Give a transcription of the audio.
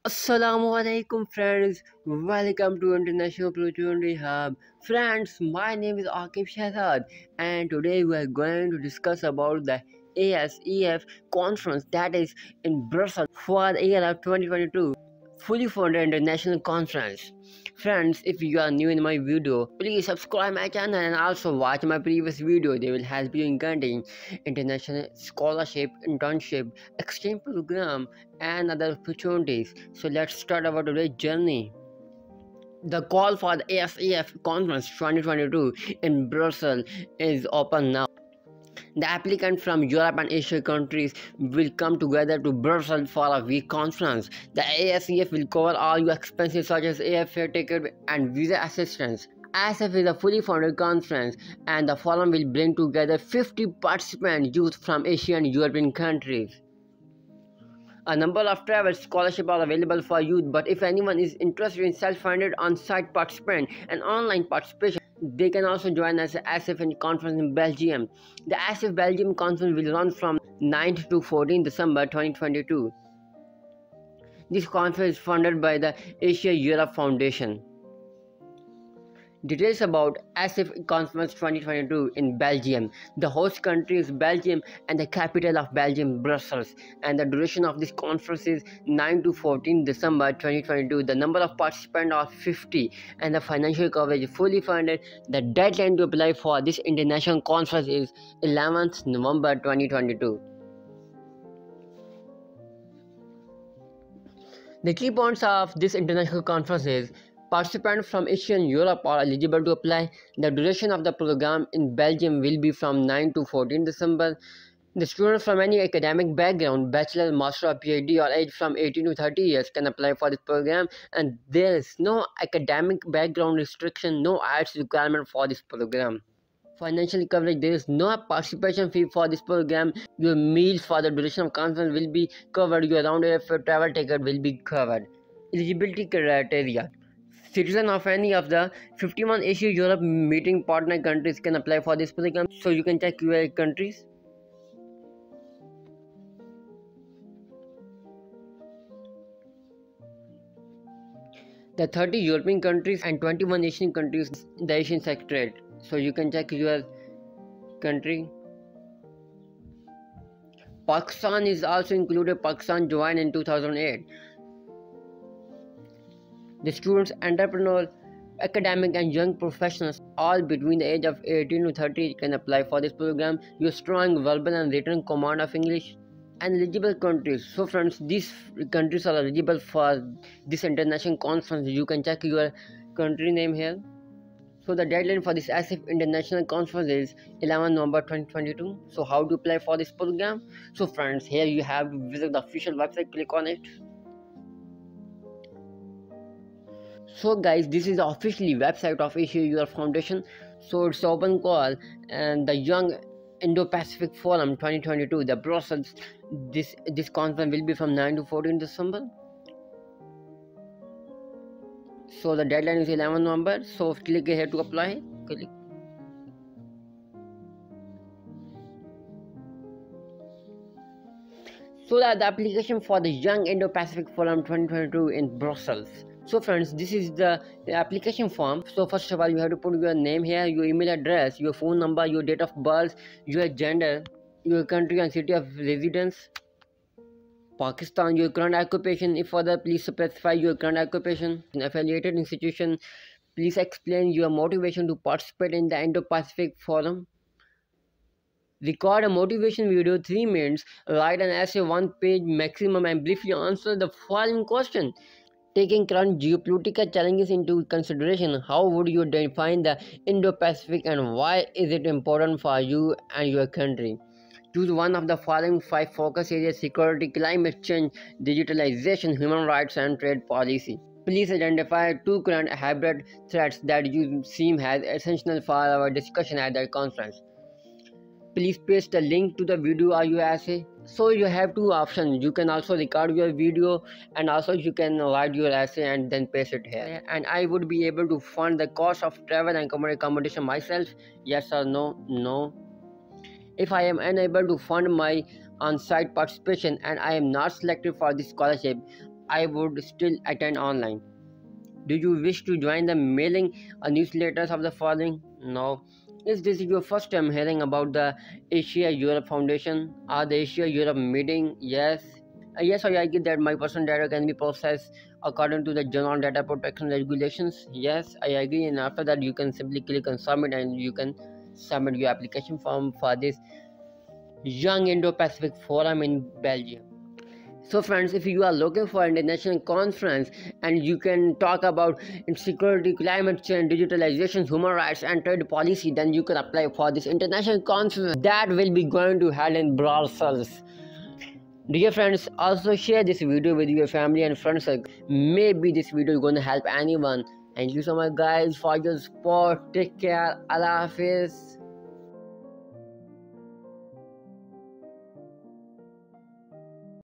Assalamu alaikum friends, welcome to International Opportunity Hub. Friends, my name is Akib Shahzad and today we are going to discuss about the ASEF conference that is in Brussels for the year of 2022, fully funded international conference. Friends, if you are new in my video, please subscribe my channel and also watch my previous video. They will help you in getting international scholarship, internship, exchange program and other opportunities. So let's start our today's journey. The call for the ASEF Conference 2022 in Brussels is open now. The applicants from Europe and Asia countries will come together to Brussels for a week conference. The ASEF will cover all your expenses such as airfare ticket and visa assistance. ASEF is a fully funded conference and the forum will bring together 50 participant youth from Asian and European countries. A number of travel scholarships are available for youth, but if anyone is interested in self-funded on-site participation and online participation, they can also join us at ASEF Conference in Belgium. The ASEF Belgium Conference will run from 9th to 14th December 2022. This conference is funded by the Asia Europe Foundation. Details about ASEF Conference 2022 in Belgium. The host country is Belgium and the capital of Belgium, Brussels. And the duration of this conference is 9 to 14 December 2022. The number of participants are 50 and the financial coverage is fully funded. The deadline to apply for this international conference is 11th November 2022. The key points of this international conference is participants from Asia and Europe are eligible to apply. The duration of the program in Belgium will be from 9 to 14 December. The students from any academic background, bachelor, master or PhD or age from 18 to 30 years can apply for this program, and there is no academic background restriction, no IELTS requirement for this program. Financial coverage. There is no participation fee for this program. Your meals for the duration of conference will be covered. Your round trip travel ticket will be covered. Eligibility criteria. Citizen of any of the 51 Asia Europe meeting partner countries can apply for this program. So you can check your countries. The 30 European countries and 21 Asian countries, the Asian Secretariat. So you can check your country. Pakistan is also included. Pakistan joined in 2008. The students, entrepreneurs, academic and young professionals all between the age of 18 to 30 can apply for this program. Your strong verbal and written command of English and eligible countries. So friends, these countries are eligible for this international conference. You can check your country name here. So the deadline for this ASEF International Conference is 11 November 2022. So how to apply for this program? So friends, here you have to visit the official website, click on it. So guys, this is the officially website of Asia Europe Foundation. So it's open call and the Young Indo-Pacific Forum 2022, the Brussels, this conference will be from 9 to 14 December. So the deadline is 11 November. So click here to apply. Click. So that the application for the Young Indo-Pacific Forum 2022 in Brussels. So friends, this is the application form. So first of all, you have to put your name here, your email address, your phone number, your date of birth, your gender, your country and city of residence, Pakistan, your current occupation. If further, please specify your current occupation. An affiliated institution, please explain your motivation to participate in the Indo-Pacific Forum. Record a motivation video 3 minutes, write an essay 1 page maximum and briefly answer the following question. Taking current geopolitical challenges into consideration, how would you define the Indo-Pacific and why is it important for you and your country? Choose one of the following 5 focus areas: security, climate change, digitalization, human rights and trade policy. Please identify 2 current hybrid threats that you seem as essential for our discussion at the conference. Please paste the link to the video or your essay. So you have 2 options. You can also record your video and also you can write your essay and then paste it here. And I would be able to fund the cost of travel and accommodation myself. Yes or no? No. If I am unable to fund my on-site participation and I am not selected for this scholarship, I would still attend online. Do you wish to join the mailing newsletters of the following? No. Is this your first time hearing about the Asia Europe Foundation or the Asia Europe meeting? Yes. Yes, I agree that my personal data can be processed according to the General Data Protection Regulations. Yes, I agree. And after that, you can simply click on submit and you can submit your application form for this Young Indo-Pacific Forum in Belgium. So friends, if you are looking for an international conference and you can talk about insecurity, climate change, digitalization, human rights and trade policy, then you can apply for this international conference that will be going to held in Brussels. Dear friends, also share this video with your family and friends. Maybe this video is going to help anyone. Thank you so much guys for your support. Take care. Allah Hafiz.